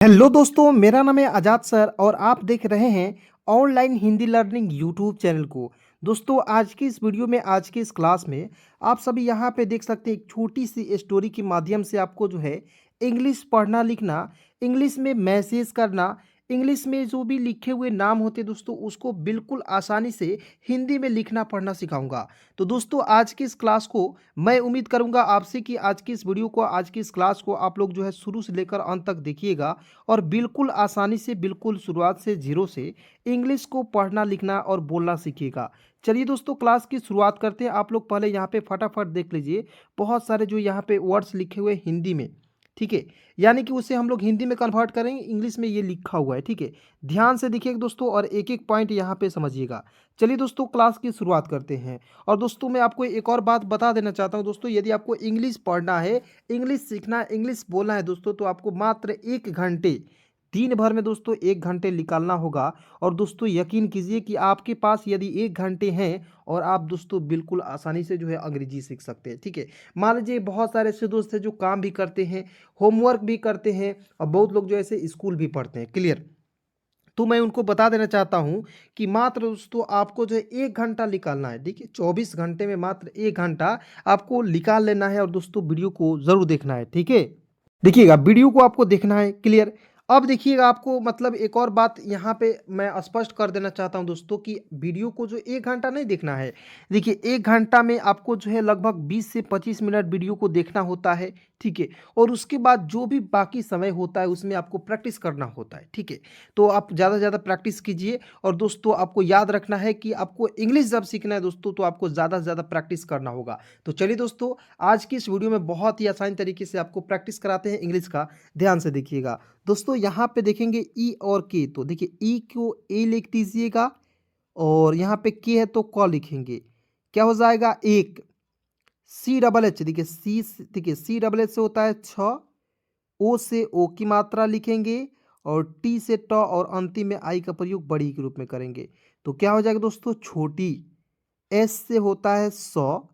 Hello दोस्तों, मेरा नाम है आजाद सर और आप देख रहे हैं online Hindi learning YouTube channel को। दोस्तों, आज की इस वीडियो में, आज की इस क्लास में आप सभी यहाँ पे देख सकते हैं एक छोटी सी स्टोरी के माध्यम से आपको जो है इंग्लिश पढ़ना लिखना, इंग्लिश में मैसेज करना, इंग्लिश में जो भी लिखे हुए नाम होते हैं दोस्तों उसको बिल्कुल आसानी से हिंदी में लिखना पढ़ना सिखाऊंगा। तो दोस्तों, आज की इस क्लास को मैं उम्मीद करूंगा आपसे कि आज की इस वीडियो को, आज की इस क्लास को आप लोग जो है शुरू से लेकर अंत तक देखिएगा और बिल्कुल आसानी से, बिल्कुल शुरुआत से, जीरो से इंग्लिश को पढ़ना लिखना और बोलना सीखिएगा। चलिए दोस्तों, क्लास की शुरुआत करते हैं। आप लोग पहले यहाँ पे फटाफट देख लीजिए, बहुत सारे जो यहाँ पे वर्ड्स लिखे हुए हिंदी में, ठीक है, यानी कि उसे हम लोग हिंदी में कन्वर्ट करेंगे, इंग्लिश में ये लिखा हुआ है, ठीक है। ध्यान से देखिएगा दोस्तों और एक एक पॉइंट यहाँ पे समझिएगा। चलिए दोस्तों, क्लास की शुरुआत करते हैं। और दोस्तों, मैं आपको एक और बात बता देना चाहता हूँ दोस्तों, यदि आपको इंग्लिश पढ़ना है, इंग्लिश सीखना, इंग्लिश बोलना है दोस्तों, तो आपको मात्र 1 घंटे, दिन भर में दोस्तों 1 घंटे निकालना होगा। और दोस्तों, यकीन कीजिए कि आपके पास यदि 1 घंटे हैं और आप दोस्तों बिल्कुल आसानी से जो है अंग्रेजी सीख सकते हैं, ठीक है। मान लीजिए बहुत सारे ऐसे दोस्त हैं जो काम भी करते हैं, होमवर्क भी करते हैं और बहुत लोग जो ऐसे स्कूल भी पढ़ते हैं, क्लियर। तो मैं उनको बता देना चाहता हूं कि मात्र दोस्तों आपको जो है 1 घंटा निकालना है, देखिए 24 घंटे में मात्र 1 घंटा आपको निकाल लेना है। और दोस्तों, वीडियो को जरूर देखना है, ठीक है। देखिएगा, वीडियो को आपको देखना है, क्लियर। अब देखिएगा, आपको मतलब एक और बात यहाँ पे मैं स्पष्ट कर देना चाहता हूँ दोस्तों कि वीडियो को जो 1 घंटा नहीं देखना है। देखिए, 1 घंटा में आपको जो है लगभग 20 से 25 मिनट वीडियो को देखना होता है, ठीक है। और उसके बाद जो भी बाकी समय होता है उसमें आपको प्रैक्टिस करना होता है, ठीक है। तो आप ज़्यादा से ज़्यादा प्रैक्टिस कीजिए। और दोस्तों, आपको याद रखना है कि आपको इंग्लिश जब सीखना है दोस्तों तो आपको ज़्यादा से ज़्यादा प्रैक्टिस करना होगा। तो चलिए दोस्तों, आज की इस वीडियो में बहुत ही आसान तरीके से आपको प्रैक्टिस कराते हैं इंग्लिश का। ध्यान से देखिएगा दोस्तों, यहाँ पे देखेंगे ई और के, तो देखिए ई को ए लिख दीजिएगा और यहाँ पे के है तो क लिखेंगे, क्या हो जाएगा एक। सी डबल एच, देखिए सी, देखिए सी डबल एच से होता है 6, ओ से ओ की मात्रा लिखेंगे और टी से ट और अंतिम में आई का प्रयोग बड़ी के रूप में करेंगे। तो क्या हो जाएगा दोस्तों, छोटी। एस से होता है 100।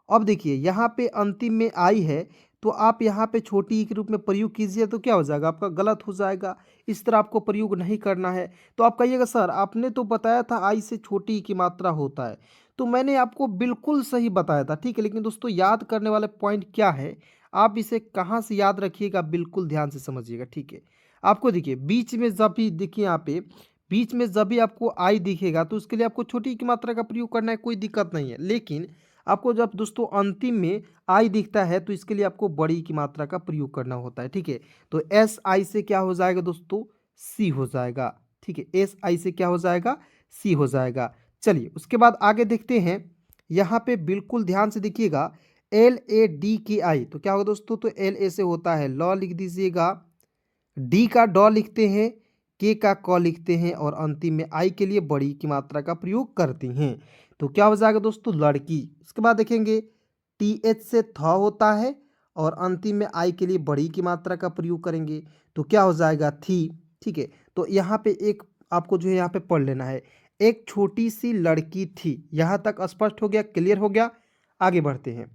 अब देखिए यहाँ पे अंतिम में आई है, तो आप यहाँ पे छोटी ई के रूप में प्रयोग कीजिए, तो क्या हो जाएगा, आपका गलत हो जाएगा। इस तरह आपको प्रयोग नहीं करना है। तो आप कहिएगा सर आपने तो बताया था आई से छोटी ई की मात्रा होता है, तो मैंने आपको बिल्कुल सही बताया था, ठीक है। लेकिन दोस्तों, याद करने वाले पॉइंट क्या है, आप इसे कहाँ से याद रखिएगा, बिल्कुल ध्यान से समझिएगा, ठीक है। आपको देखिए बीच में जब भी देखिए यहाँ पे बीच में जब भी आपको आई दिखेगा तो उसके लिए आपको छोटी की मात्रा का प्रयोग करना है, कोई दिक्कत नहीं है। लेकिन आपको जब दोस्तों अंतिम में आई दिखता है तो इसके लिए आपको बड़ी की मात्रा का प्रयोग करना होता है, ठीक है। तो एस आई से क्या हो जाएगा दोस्तों, सी हो जाएगा, ठीक है। एस आई से क्या हो जाएगा, सी हो जाएगा। चलिए उसके बाद आगे देखते हैं। यहाँ पे बिल्कुल ध्यान से देखिएगा, एल ए डी के आई, तो क्या होगा दोस्तों, तो एल ए से होता है लॉ लिख दीजिएगा, डी का डॉ लिखते हैं, के का क लिखते हैं और अंतिम में आई के लिए बड़ी की मात्रा का प्रयोग करते हैं। तो क्या हो जाएगा दोस्तों, लड़की। इसके बाद देखेंगे टी एच से थ होता है और अंतिम में आई के लिए बड़ी की मात्रा का प्रयोग करेंगे, तो क्या हो जाएगा, थी, ठीक है। तो यहाँ पे एक आपको जो है यहाँ पे पढ़ लेना है, एक छोटी सी लड़की थी। यहाँ तक स्पष्ट हो गया, क्लियर हो गया। आगे बढ़ते हैं।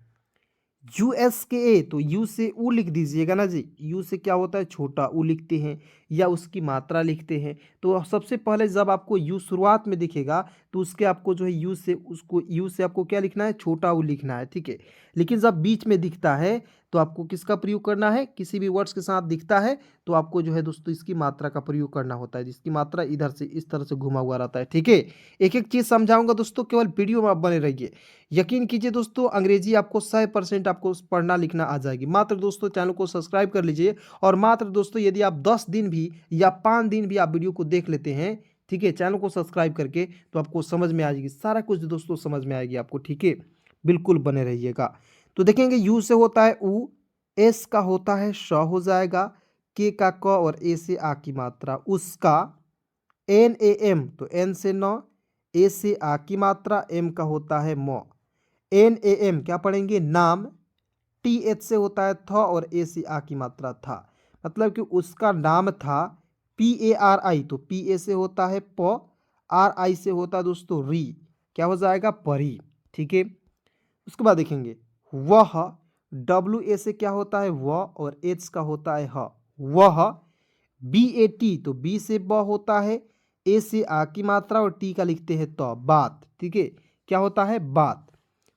यू एस के ए, तो यू से ऊ लिख दीजिएगा ना जी। यू से क्या होता है, छोटा ऊ लिखते हैं या उसकी मात्रा लिखते हैं। तो सबसे पहले जब आपको यू शुरुआत में दिखेगा तो उसके आपको जो है यू से, उसको यू से आपको क्या लिखना है, छोटा ऊ लिखना है, ठीक है। लेकिन जब बीच में दिखता है तो आपको किसका प्रयोग करना है, किसी भी वर्ड्स के साथ दिखता है तो आपको जो है दोस्तों इसकी मात्रा का प्रयोग करना होता है, जिसकी मात्रा इधर से इस तरह से घुमा हुआ रहता है, ठीक है। एक एक चीज़ समझाऊंगा दोस्तों, केवल वीडियो में आप बने रहिए। यकीन कीजिए दोस्तों, अंग्रेजी आपको 100% आपको पढ़ना लिखना आ जाएगी। मात्र दोस्तों चैनल को सब्सक्राइब कर लीजिए और मात्र दोस्तों यदि आप 10 दिन भी या 5 दिन भी आप वीडियो को देख लेते हैं, ठीक है, चैनल को सब्सक्राइब करके, तो आपको समझ में आ जाएगी, सारा कुछ दोस्तों समझ में आएगी आपको, ठीक है। बिल्कुल बने रहिएगा। तो देखेंगे यू से होता है ऊ, एस का होता है श हो जाएगा, के का क और ए से आ की मात्रा उसका, एन ए एम, तो एन से न, ए से आ की मात्रा, एम का होता है म। एन ए एम क्या पढ़ेंगे, नाम। टी एच से होता है थ और ए से आ की मात्रा था, मतलब कि उसका नाम था। पी ए आर आई, तो पी ए से होता है प, आर आई से होता है दोस्तों री, क्या हो जाएगा, परी, ठीक है। उसके बाद देखेंगे वह, डब्ल्यू ए से क्या होता है वह और एच का होता है ह, वह BAT तो बी से ब होता है, ए से आ की मात्रा और टी का लिखते हैं तो, बात। ठीक है, क्या होता है? बात।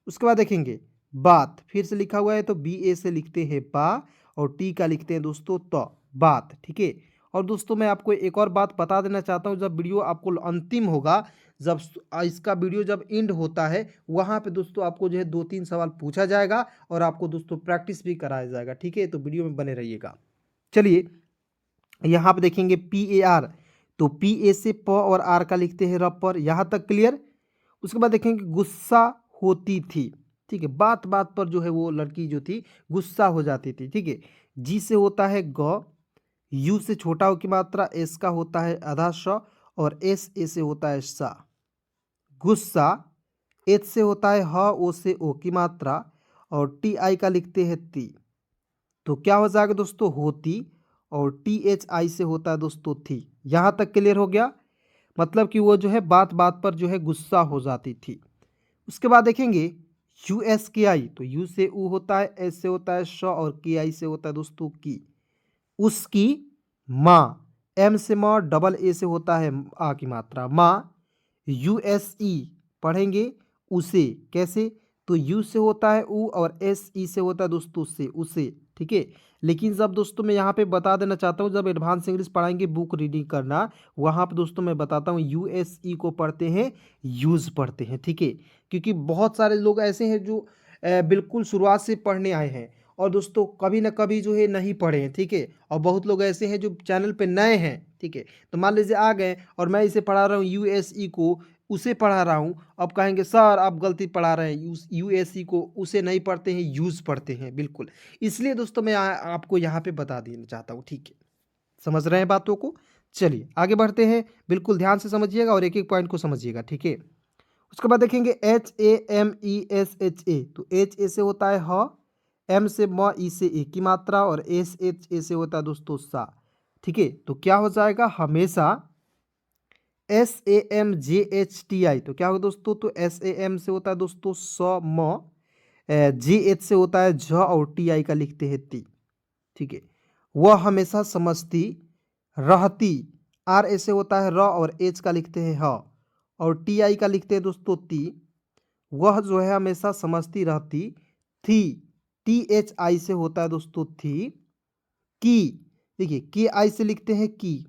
उसके बाद देखेंगे बात, फिर से लिखा हुआ है तो BA से लिखते हैं बा और टी का लिखते हैं दोस्तों तो, बात। ठीक है, और दोस्तों मैं आपको एक और बात बता देना चाहता हूँ, जब वीडियो आपको अंतिम होगा, जब इसका वीडियो जब एंड होता है, वहाँ पे दोस्तों आपको जो है 2-3 सवाल पूछा जाएगा और आपको दोस्तों प्रैक्टिस भी कराया जाएगा। ठीक है, तो वीडियो में बने रहिएगा। चलिए यहाँ पे देखेंगे PAR तो PA से प और आर का लिखते हैं रपर, यहाँ तक क्लियर। उसके बाद देखेंगे गुस्सा होती थी। ठीक है, बात बात पर जो है वो लड़की जो थी गुस्सा हो जाती थी। ठीक है, जी से होता है ग, यू से छोटा हो की मात्रा, एस का होता है आधा श और एस ए से होता है सा। गुस्सा, एच से होता है ह, ओ से ओ की मात्रा और टी आई का लिखते हैं ती। तो क्या हो जाएगा दोस्तों? होती, और THI से होता है दोस्तों थी। यहाँ तक क्लियर हो गया? मतलब कि वो जो है बात बात पर जो है गुस्सा हो जाती थी। उसके बाद देखेंगे USKI तो यू से ऊ होता है, एस से होता है श और KI से होता है दोस्तों की। उसकी माँ, एम से माँ, डबल ए से होता है आ की मात्रा माँ। USE पढ़ेंगे उसे, कैसे? तो यू से होता है ऊ और SE से होता है दोस्तों से, उसे। ठीक है, लेकिन जब दोस्तों मैं यहाँ पे बता देना चाहता हूँ, जब एडवांस इंग्लिश पढ़ाएंगे बुक रीडिंग करना, वहाँ पे दोस्तों मैं बताता हूँ USE को पढ़ते हैं, यूज़ पढ़ते हैं। ठीक है, क्योंकि बहुत सारे लोग ऐसे हैं जो बिल्कुल शुरुआत से पढ़ने आए हैं और दोस्तों कभी ना कभी जो है नहीं पढ़े हैं। ठीक है, और बहुत लोग ऐसे हैं जो चैनल पे नए हैं। ठीक है, तो मान लीजिए आ गए और मैं इसे पढ़ा रहा हूँ USE को, उसे पढ़ा रहा हूँ, अब कहेंगे सर आप गलती पढ़ा रहे हैं, USE को उसे नहीं पढ़ते हैं, यूज़ पढ़ते हैं। बिल्कुल, इसलिए दोस्तों मैं आपको यहाँ पे बता देना चाहता हूँ। ठीक है, समझ रहे हैं बातों को? चलिए आगे बढ़ते हैं, बिल्कुल ध्यान से समझिएगा और एक एक पॉइंट को समझिएगा। ठीक है, उसके बाद देखेंगे HAMESHA तो HA से होता है ह, M से म, ई से ए की मात्रा और SHA से होता है दोस्तों सा। ठीक है, तो क्या हो जाएगा? हमेशा। SAMJHTI तो क्या होगा दोस्तों? तो SAM से होता है दोस्तों स म, JH से होता है झ और TI का लिखते हैं ती। ठीक है, वह हमेशा समझती रहती, RA से होता है र और H का लिखते हैं ह और TI का लिखते हैं दोस्तों ती। वह जो है हमेशा समझती रहती थी, THI से होता है दोस्तों थी। की, देखिए KI से लिखते हैं की।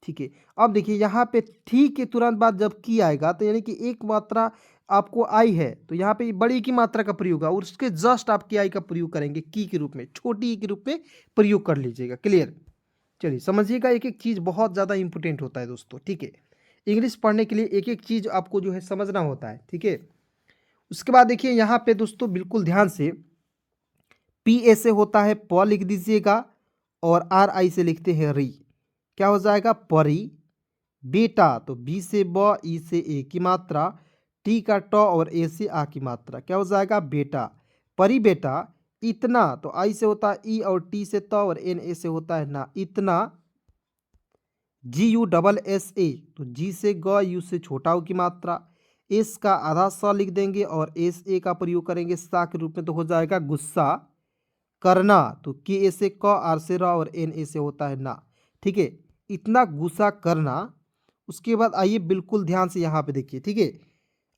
ठीक है, अब देखिए यहाँ पे थी के तुरंत बाद जब की आएगा तो यानी कि एक मात्रा आपको आई है, तो यहाँ पे बड़ी की मात्रा का प्रयोग है और उसके जस्ट आप के आई का प्रयोग करेंगे, की के रूप में, छोटी ई के रूप में प्रयोग कर लीजिएगा। क्लियर? चलिए समझिएगा, एक एक चीज़ बहुत ज़्यादा इंपॉर्टेंट होता है दोस्तों। ठीक है, इंग्लिश पढ़ने के लिए एक एक चीज़ आपको जो है समझना होता है। ठीक है, उसके बाद देखिए यहाँ पे दोस्तों बिल्कुल ध्यान से, PA से होता है प लिख दीजिएगा और RI से लिखते हैं री। क्या हो जाएगा? परी। बेटा तो बी से ब, ई से ए की मात्रा, टी का ट और ए से आ की मात्रा, क्या हो जाएगा? बेटा। परी बेटा। इतना तो आई से होता है ई और टी से त और एन ए से होता है ना, इतना। GUSSA तो जी से ग, यू से छोटा हो की मात्रा, एस का आधा स लिख देंगे और एस ए का प्रयोग करेंगे सा के रूप में, तो हो जाएगा गुस्सा करना। तो के ए से क, आर से र और एन ए से होता है ना। ठीक है, इतना गुस्सा करना। उसके बाद आइए बिल्कुल ध्यान से यहाँ पे देखिए। ठीक है,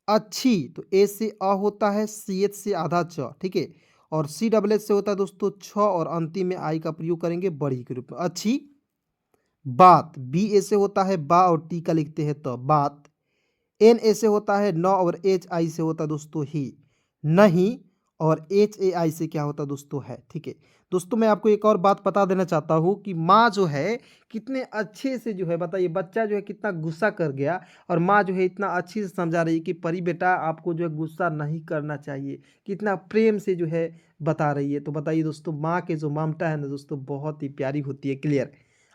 अच्छी तो ए से अ होता है, सी एच से आधा च। ठीक है, और CSS से होता है दोस्तों छ और अंतिम में आई का प्रयोग करेंगे बड़ी के रूप में, अच्छी बात। BA से होता है बा और टी का लिखते हैं तो, बात। NA से होता है न और HI से होता है दोस्तों ही, नहीं। और HAI से क्या होता है दोस्तों? है। ठीक है दोस्तों, मैं आपको एक और बात बता देना चाहता हूँ कि माँ जो है कितने अच्छे से जो है, बताइए बच्चा जो है कितना गुस्सा कर गया और माँ जो है इतना अच्छे से समझा रही है कि परी बेटा आपको जो है गुस्सा नहीं करना चाहिए, कितना प्रेम से जो है बता रही है। तो बताइए दोस्तों, माँ के जो ममता है ना दोस्तों, बहुत ही प्यारी होती है। क्लियर?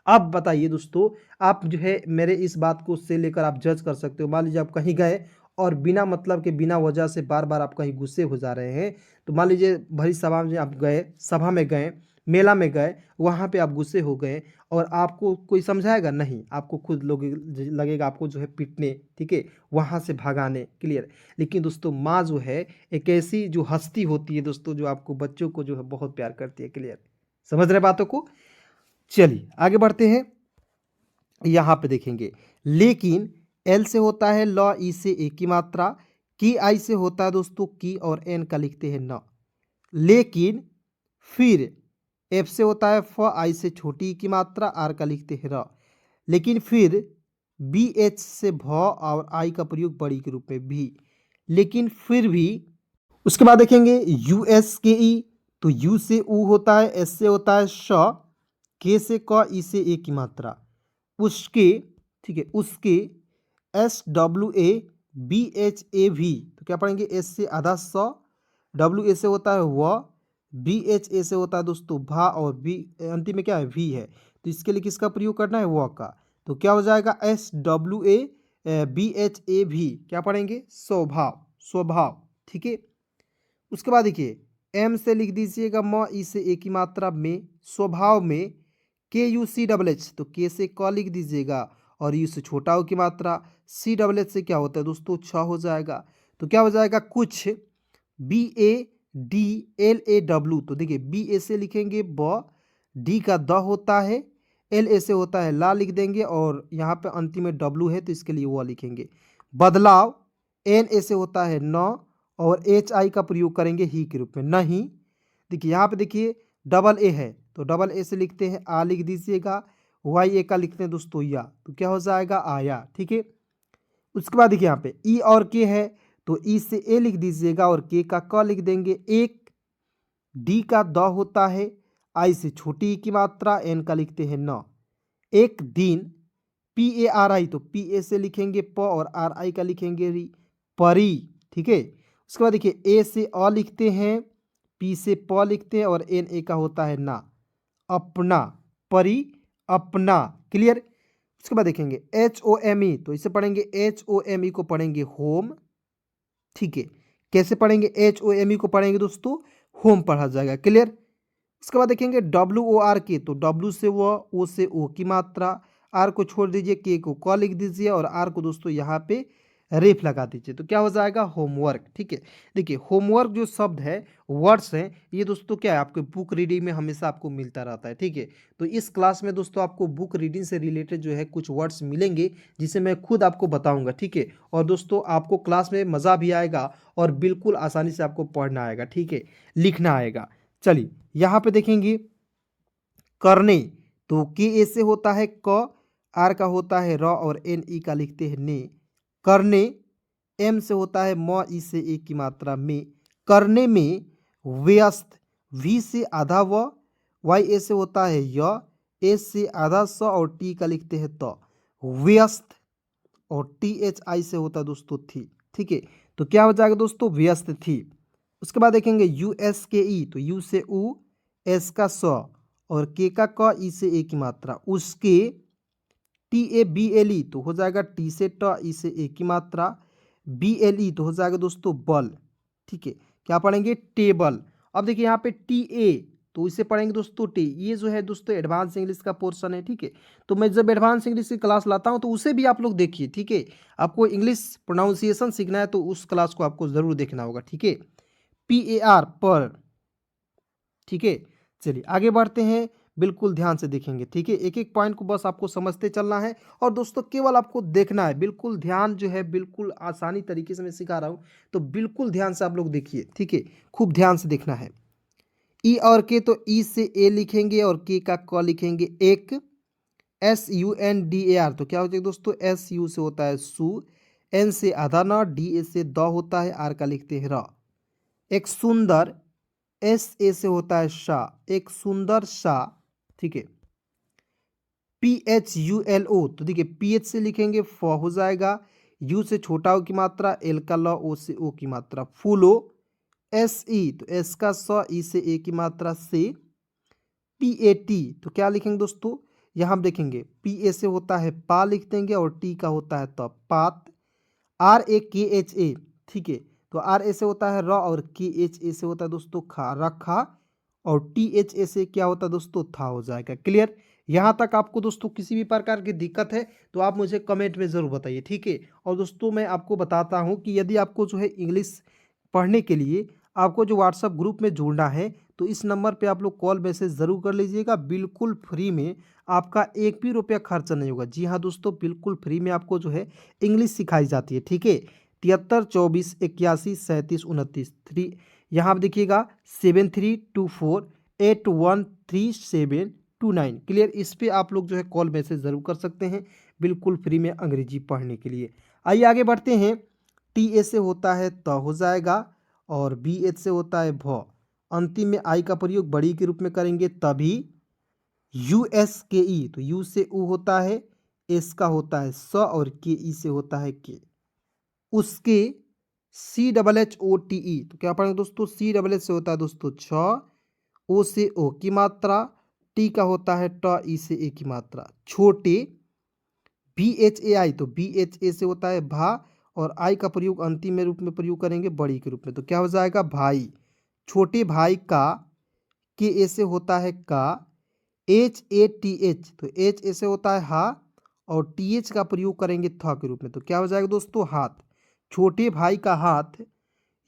अब बताइए दोस्तों, आप जो है मेरे इस बात को से लेकर आप जज कर सकते हो। मान लीजिए आप कहीं गए और बिना मतलब के, बिना वजह से बार बार आप कहीं गुस्से हो जा रहे हैं, तो मान लीजिए भरी सभा में आप गए, सभा में गए, मेला में गए, वहाँ पे आप गुस्से हो गए और आपको कोई समझाएगा नहीं, आपको खुद लोग लगेगा आपको जो है पीटने, ठीक है, वहाँ से भगाने। क्लियर? लेकिन दोस्तों माँ जो है एक ऐसी जो हस्ती होती है दोस्तों, जो आपको बच्चों को जो है बहुत प्यार करती है। क्लियर? समझ रहे बातों को? चलिए आगे बढ़ते हैं। यहाँ पे देखेंगे। लेकिन एल से होता है ल, ई से ए की मात्रा, की आई से होता है दोस्तों की, और एन का लिखते हैं न। लेकिन फिर एफ से होता है फ, आई से छोटी ई की मात्रा, आर का लिखते हैं र। लेकिन फिर बी एच से भ और आई का प्रयोग बड़ी के रूप में भी। लेकिन फिर भी उसके बाद देखेंगे यू एस के ई, तो यू से ऊ होता है, एस से होता है श, के से क, ई से ए की मात्रा, उसके, ठीक है, उसके S W A B H A भी, तो क्या पढ़ेंगे, एस से आधा स, डब्ल्यू ए से होता है व, बी एच ए से होता है दोस्तों भा, और बी अंतिम में क्या है वी है। तो इसके लिए किसका प्रयोग करना है, व का। तो क्या हो जाएगा, S W A B H A भी, क्या पढ़ेंगे, स्वभाव, स्वभाव, ठीक है। उसके बाद देखिए एम से लिख दीजिएगा म, ई से ए की मात्रा में, स्वभाव में, के यू सी डबल एच, तो के से क लिख दीजिएगा, और यू से छोटा ओ की मात्रा, सी डबल एच से क्या होता है दोस्तों, छ हो जाएगा। तो क्या हो जाएगा, कुछ, B A D L A W, तो देखिए बी ए से लिखेंगे ब, डी का द होता है, एल ए से होता है ला लिख देंगे, और यहाँ पे अंतिम में डब्ल्यू है तो इसके लिए वो लिखेंगे। बदलाव, एन ए से होता है न, और एच आई का प्रयोग करेंगे ही के रूप में, नहीं। देखिए यहाँ पे देखिए डबल ए है, तो डबल ए से लिखते हैं आ लिख दीजिएगा, वाई ए का लिखते हैं दोस्तों या, तो क्या हो जाएगा, आया, ठीक है। उसके बाद देखिए यहाँ पे ई और के है, तो ई से ए लिख दीजिएगा, और के का क लिख देंगे। एक, डी का द होता है, आई से छोटी ई की मात्रा, एन का लिखते हैं न। एक दिन, पी ए आर आई, तो पी ए से लिखेंगे प, और आर आई का लिखेंगे री, परी, ठीक है। उसके बाद देखिए ए से अ लिखते हैं, पी से प लिखते हैं, और एन ए का होता है ना, अपना, परी, अपना, क्लियर। उसके बाद देखेंगे एच ओ एम ई, तो इसे पढ़ेंगे एच ओ एम ई को पढ़ेंगे होम, ठीक है। कैसे पढ़ेंगे, एच ओ एम ई को पढ़ेंगे दोस्तों होम पढ़ा जाएगा, क्लियर। उसके बाद देखेंगे डब्ल्यू ओ आर के, तो डब्ल्यू से वो, ओ से ओ की मात्रा, आर को छोड़ दीजिए, के को क लिख दीजिए, और आर को दोस्तों यहाँ पे रेफ लगा दीजिए, तो क्या हो जाएगा, होमवर्क, ठीक है। देखिए होमवर्क जो शब्द है, वर्ड्स हैं, ये दोस्तों क्या है, आपके बुक रीडिंग में हमेशा आपको मिलता रहता है, ठीक है। तो इस क्लास में दोस्तों आपको बुक रीडिंग से रिलेटेड जो है कुछ वर्ड्स मिलेंगे, जिसे मैं खुद आपको बताऊंगा, ठीक है। और दोस्तों आपको क्लास में मज़ा भी आएगा, और बिल्कुल आसानी से आपको पढ़ना आएगा, ठीक है, लिखना आएगा। चलिए यहाँ पे देखेंगे करने, तो के ए से होता है क, आर का होता है र, और एन ई का लिखते हैं ने, करने। एम से होता है म, ई से ए की मात्रा में, करने में। व्यस्त, वी से आधा व, वाई ए से होता है य, ए से आधा स, और टी का लिखते हैं त, व्यस्त, और टी एच आई से होता है दोस्तों थी, ठीक है। तो क्या हो जाएगा दोस्तों, व्यस्त थी। उसके बाद देखेंगे यू एस के ई, तो यू से ऊ, एस का स, और के का क, ई से ए की मात्रा, उसके। T A B L E, तो हो जाएगा टी से ट, ई से ए की मात्रा, बी एल ई, तो हो जाएगा दोस्तों बल, ठीक है। क्या पढ़ेंगे, टेबल। अब देखिए यहाँ पे टी ए, तो इसे पढ़ेंगे दोस्तों टी, ये जो है दोस्तों एडवांस इंग्लिश का पोर्शन है, ठीक है। तो मैं जब एडवांस इंग्लिश की क्लास लाता हूँ तो उसे भी आप लोग देखिए, ठीक है। आपको इंग्लिश प्रोनाउंसिएशन सीखना है तो उस क्लास को आपको ज़रूर देखना होगा, ठीक है। पी ए आर, पर, ठीक है। चलिए आगे बढ़ते हैं, बिल्कुल ध्यान से देखेंगे, ठीक है। एक एक पॉइंट को बस आपको समझते चलना है, और दोस्तों केवल आपको देखना है, बिल्कुल ध्यान जो है, बिल्कुल आसानी तरीके से मैं सिखा रहा हूँ, तो बिल्कुल ध्यान से आप लोग देखिए, ठीक है, खूब ध्यान से देखना है। ई और के, तो ई से ए लिखेंगे, और के का क लिखेंगे एक। S U N D A R, तो क्या हो जाएगा दोस्तों, एस यू से होता है सु, एन से आधा न, डी ए से द होता है, आर का लिखते हैं र। एक सुंदर, एस ए से होता है शाह, एक सुंदर शाह, ठीक है। P H U L O, तो देखिए पी एच से लिखेंगे फ हो जाएगा, यू से छोटा ओ की मात्रा, एल का ल, ओ से ओ की मात्रा, फूलो। एस ई, तो एस का स, ई से ए की मात्रा से। पी ए टी, तो क्या लिखेंगे दोस्तों, यहाँ हम देखेंगे पी ए से होता है पा लिख देंगे, और टी का होता है तो पात। आर ए के एच ए, ठीक है। तो आर ए से होता है र, और के एच ए से होता है दोस्तों खा, रखा, और टी एच ए से क्या होता है दोस्तों, था हो जाएगा, क्लियर। यहाँ तक आपको दोस्तों किसी भी प्रकार की दिक्कत है तो आप मुझे कमेंट में ज़रूर बताइए, ठीक है। और दोस्तों मैं आपको बताता हूँ कि यदि आपको जो है इंग्लिश पढ़ने के लिए आपको जो व्हाट्सएप ग्रुप में जुड़ना है, तो इस नंबर पे आप लोग कॉल मैसेज ज़रूर कर लीजिएगा, बिल्कुल फ्री में, आपका एक भी रुपया खर्चा नहीं होगा। जी हाँ दोस्तों, बिल्कुल फ्री में आपको जो है इंग्लिश सिखाई जाती है, ठीक है। 73 24 81 37 29 3, यहाँ आप देखिएगा 7324813729। क्लियर, इस पे आप लोग जो है कॉल मैसेज ज़रूर कर सकते हैं, बिल्कुल फ्री में अंग्रेजी पढ़ने के लिए। आइए आगे बढ़ते हैं। टी ए से होता है त हो जाएगा, और बी एच से होता है भ, अंतिम में आई का प्रयोग बड़ी के रूप में करेंगे तभी। यू एस के ई, तो यू से ऊ होता है, एस का होता है स, और के ई से होता है के। उसके C double H O T E, तो क्या पढ़ेंगे दोस्तों, सी डबल एच से होता है दोस्तों छ, ओ से ओ की मात्रा, टी का होता है ट, ई से ए की मात्रा, छोटे। बी एच ए आई, तो बी एच ए से होता है भा, और आई का प्रयोग अंतिम में रूप में प्रयोग करेंगे बड़ी के रूप में, तो क्या हो जाएगा भाई, छोटे भाई का। के ए से होता है का, एच ए टी एच, तो एच ए से होता है हा, और टी एच का प्रयोग करेंगे थ के रूप में, तो क्या हो जाएगा दोस्तों हाथ, छोटे भाई का हाथ।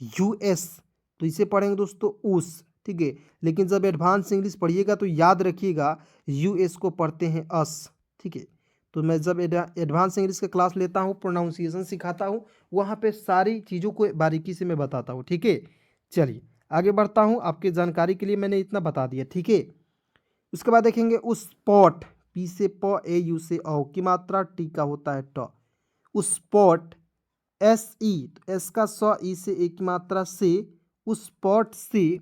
यू एस, तो इसे पढ़ेंगे दोस्तों उस, ठीक है। लेकिन जब एडवांस इंग्लिश पढ़िएगा तो याद रखिएगा यू एस को पढ़ते हैं अस, ठीक है। तो मैं जब एडवांस इंग्लिश का क्लास लेता हूँ, प्रोनाउंसिएशन सिखाता हूँ, वहाँ पे सारी चीज़ों को बारीकी से मैं बताता हूँ, ठीक है। चलिए आगे बढ़ता हूँ, आपकी जानकारी के लिए मैंने इतना बता दिया, ठीक है। उसके बाद देखेंगे उस पॉट, पी से प, ए यू से औ की मात्रा, टी का होता है ट। उस पॉट, एस ई, तो एस का स, ई से ए की मात्रा से, उस पॉट से।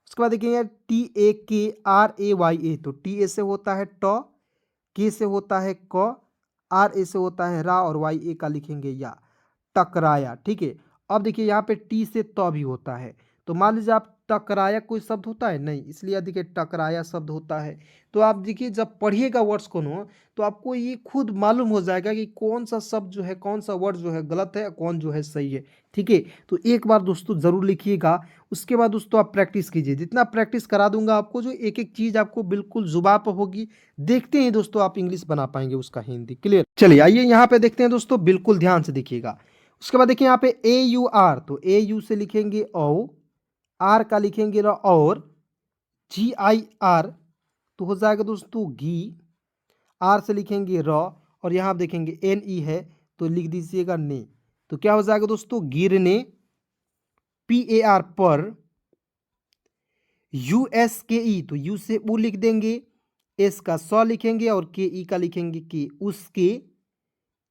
उसके बाद देखेंगे टी ए के आर ए वाई ए, तो टी ए से होता है ट, के से होता है क, आर ए से होता है रा, और वाई ए का लिखेंगे या, टकराया, ठीक है। अब देखिए यहाँ पे टी से त भी होता है, तो मान लीजिए आप टकराया कोई शब्द होता है नहीं, इसलिए देखिए टकराया शब्द होता है। तो आप देखिए जब पढ़िएगा वर्ड्स को ना, तो आपको ये खुद मालूम हो जाएगा कि कौन सा शब्द जो है, कौन सा वर्ड जो है गलत है, कौन जो है सही है, ठीक है। तो एक बार दोस्तों ज़रूर लिखिएगा, उसके बाद दोस्तों आप प्रैक्टिस कीजिए, जितना प्रैक्टिस करा दूंगा आपको, जो एक एक चीज़ आपको बिल्कुल जुबान पर होगी, देखते हैं दोस्तों आप इंग्लिश बना पाएंगे उसका हिंदी। क्लियर, चलिए आइए यहाँ पे देखते हैं दोस्तों, बिल्कुल ध्यान से देखिएगा। उसके बाद देखिए यहाँ पे ए यू आर, तो ए यू से लिखेंगे ओ, आर का लिखेंगे र, और जी आई आर, तो हो जाएगा दोस्तों घी, आर से लिखेंगे र, और यहाँ आप देखेंगे एन ई है, तो लिख दीजिएगा ने, तो क्या हो जाएगा दोस्तों गिरने, पी ए आर पर। यू एस के ई, तो यू से ऊ लिख देंगे, एस का स लिखेंगे, और के ई का लिखेंगे के, उसके।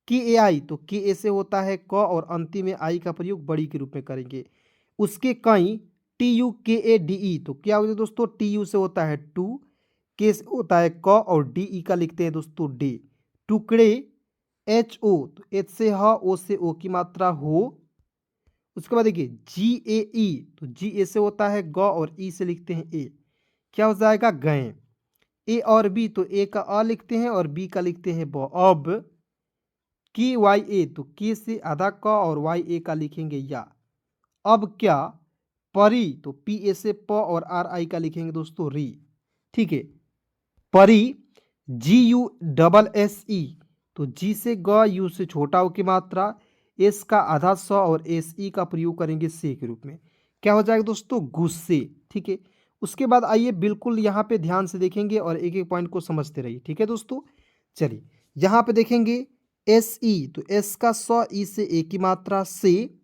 के ए आई, तो के ए से होता है क, और अंतिम में आई का प्रयोग बड़ी के रूप में करेंगे। उसके कई, टी यू के ए डी ई, तो क्या होता है दोस्तों, टी यू से होता है टू, के से होता है क, और डी ई का लिखते हैं दोस्तों डे। टुकड़े, एच ओ, तो एच से ह, ओ से ओ की मात्रा हो। उसके बाद देखिए जी ए ई, तो जी ए से होता है ग, और ई से लिखते हैं ए, क्या हो जाएगा गए। ए और बी, तो ए का अ लिखते हैं, और बी का लिखते हैं ब। अब की वाई ए, तो के से आधा क, और वाई ए का लिखेंगे या। अब क्या, परी, तो पी ए से प, और आर आई का लिखेंगे दोस्तों री, ठीक है। परी, जी यू डबल एस ई, तो जी से ग, यू से छोटा ओ की मात्रा, एस का आधा स, और एस ई का प्रयोग करेंगे से के रूप में, क्या हो जाएगा दोस्तों गुस्से, ठीक है। उसके बाद आइए बिल्कुल यहाँ पे ध्यान से देखेंगे, और एक एक पॉइंट को समझते रहिए, ठीक है दोस्तों। चलिए यहाँ पे देखेंगे एस ई, तो एस का स, ई से ए की मात्रा से।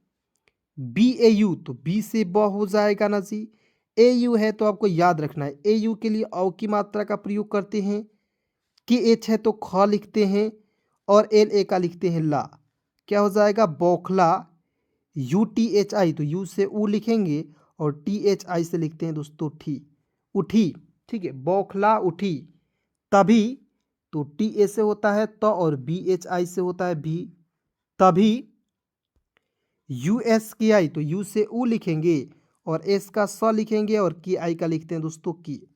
बी ए यू, तो बी से ब हो जाएगा ना जी। ए यू है तो आपको याद रखना है, ए यू के लिए औ की मात्रा का प्रयोग करते हैं। के एच है तो ख लिखते हैं, और एल ए का लिखते हैं ला, क्या हो जाएगा बौखला। यू टी एच आई, तो यू से ऊ लिखेंगे, और टी एच आई से लिखते हैं दोस्तों ठी, उठी, ठीक है। बौखला उठी। तभी, तो टी ए से होता है तो, और बी एच आई से होता है भी, तभी। यू एस के आई, तो यू से ऊ लिखेंगे, और एस का स लिखेंगे, और के आई का लिखते हैं दोस्तों की।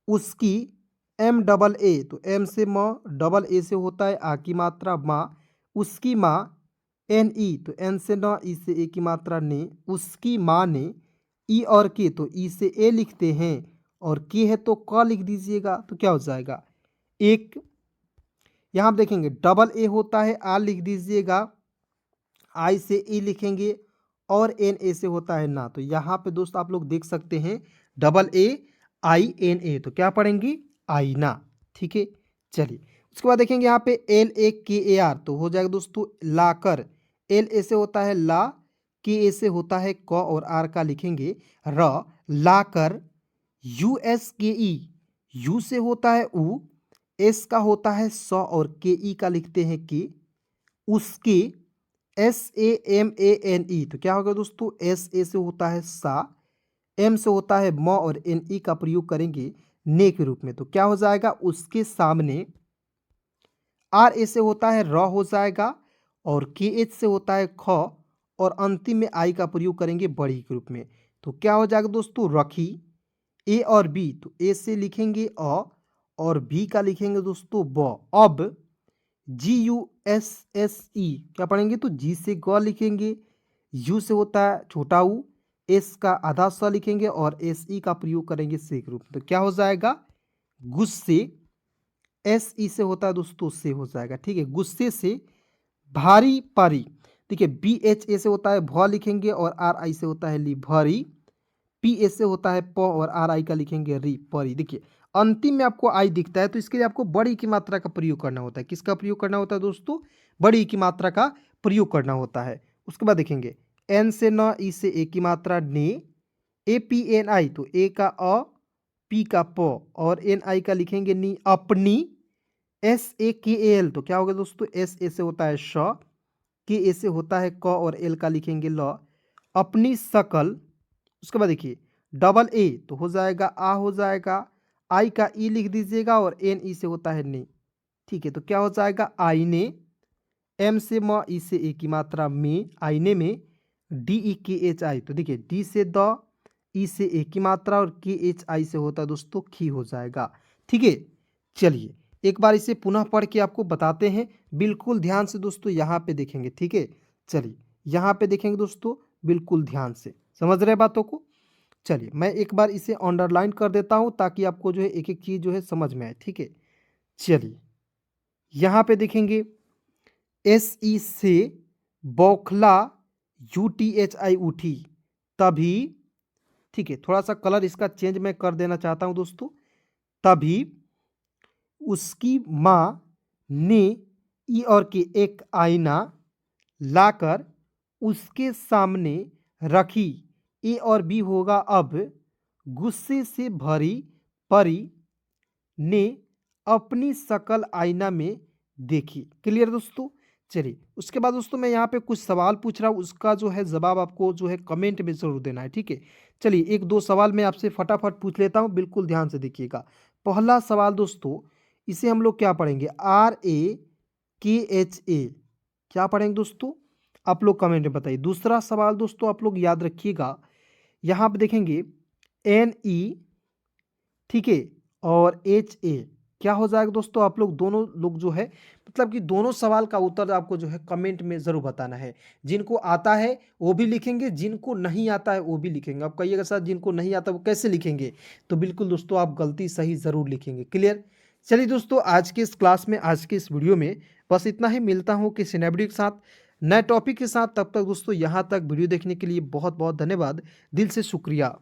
उसकी, एम डबल ए, तो एम से म, डबल ए से होता है आ की मात्रा माँ, उसकी माँ। एन ई, तो एन से न, ई से ए की मात्रा ने, उसकी माँ ने। ई और के, तो ई से ए लिखते हैं, और के है तो क लिख दीजिएगा, तो क्या हो जाएगा एक। यहाँ आप देखेंगे डबल ए होता है, आ लिख दीजिएगा, आई से ई लिखेंगे, और एन ए से होता है ना, तो यहाँ पे दोस्त आप लोग देख सकते हैं AAINA, तो क्या पढ़ेंगे? आईना। ठीक है, चलिए उसके बाद देखेंगे यहाँ पे LAKAR, तो हो जाएगा दोस्तों लाकर। एल ए से होता है ला, के ए से होता है क और आर का लिखेंगे र, लाकर। USKE, यू से होता है उ, एस का होता है स और के ई का लिखते हैं के, उसके। SAMANE, तो क्या होगा दोस्तों? एस ए से होता है सा, एम से होता है म और एन ई का प्रयोग करेंगे ने के रूप में, तो क्या हो जाएगा? उसके सामने। आर ए से होता है र हो जाएगा और के एच से होता है ख और अंतिम में आई का प्रयोग करेंगे बड़ी के रूप में, तो क्या हो जाएगा दोस्तों? रखी। ए और बी, तो ए से लिखेंगे अ और बी का लिखेंगे दोस्तों ब। अब GUSSE, क्या पढ़ेंगे? तो जी से ग लिखेंगे, यू से होता है छोटा ऊ, एस का आधा स लिखेंगे और एस ई का प्रयोग करेंगे से के रूप में, तो क्या हो जाएगा? गुस्से। एस ई से होता है दोस्तों से हो जाएगा। ठीक है, गुस्से से भारी पारी। देखिए BHA से होता है भ लिखेंगे और RI से होता है ली, भरी। PA से होता है प और RI का लिखेंगे री, परी। देखिए अंतिम में आपको आई दिखता है, तो इसके लिए आपको बड़ी की मात्रा का प्रयोग करना होता है। किसका प्रयोग करना होता है दोस्तों? बड़ी की मात्रा का प्रयोग करना होता है। उसके बाद देखेंगे एन से न, ई से ए की मात्रा ने, APNI, तो ए का अ, पी का प और NI का लिखेंगे नी, अपनी। SAKAL, तो क्या होगा दोस्तों? एस ए से होता है श, के ए से होता है क और एल का लिखेंगे ल, अपनी शकल। उसके बाद देखिए AA, तो हो जाएगा आ हो जाएगा, आई का ई लिख दीजिएगा और NE से होता है ने। ठीक है, तो क्या हो जाएगा? आईने। एम से म, ई से ए की मात्रा में, आईने में। DEKHI, तो देखिए डी से द, ई से ए की मात्रा और KHI से होता है दोस्तों खी हो जाएगा। ठीक है, चलिए एक बार इसे पुनः पढ़ के आपको बताते हैं, बिल्कुल ध्यान से दोस्तों यहाँ पे देखेंगे। ठीक है, चलिए यहाँ पे देखेंगे दोस्तों, बिल्कुल ध्यान से समझ रहे बातों को। चलिए मैं एक बार इसे अंडरलाइन कर देता हूँ ताकि आपको जो है एक एक चीज़ जो है समझ में आए। ठीक है, चलिए यहाँ पे देखेंगे SE से बौखला, UTHI उठी, तभी। ठीक है, थोड़ा सा कलर इसका चेंज मैं कर देना चाहता हूँ दोस्तों। तभी उसकी माँ ने ई और के एक आईना लाकर उसके सामने रखी, ए और बी होगा अब। गुस्से से भरी परी ने अपनी शकल आईना में देखी। क्लियर दोस्तों? चलिए उसके बाद दोस्तों मैं यहाँ पे कुछ सवाल पूछ रहा हूँ, उसका जो है जवाब आपको जो है कमेंट में ज़रूर देना है। ठीक है, चलिए एक दो सवाल मैं आपसे फटाफट पूछ लेता हूँ, बिल्कुल ध्यान से देखिएगा। पहला सवाल दोस्तों, इसे हम लोग क्या पढ़ेंगे? RAKHA, क्या पढ़ेंगे दोस्तों? आप लोग कमेंट में बताइए। दूसरा सवाल दोस्तों आप लोग याद रखिएगा, यहाँ पे देखेंगे NE, ठीक है, और HA, क्या हो जाएगा दोस्तों? आप लोग दोनों लोग जो है मतलब कि दोनों सवाल का उत्तर आपको जो है कमेंट में ज़रूर बताना है। जिनको आता है वो भी लिखेंगे, जिनको नहीं आता है वो भी लिखेंगे। आप कहिएगा सर जिनको नहीं आता वो कैसे लिखेंगे? तो बिल्कुल दोस्तों आप गलती सही ज़रूर लिखेंगे। क्लियर? चलिए दोस्तों आज के इस क्लास में, आज के इस वीडियो में बस इतना ही। मिलता हूँ किसी नए वीडियो के साथ, नए टॉपिक के साथ। तब तक दोस्तों यहाँ तक वीडियो देखने के लिए बहुत बहुत धन्यवाद, दिल से शुक्रिया।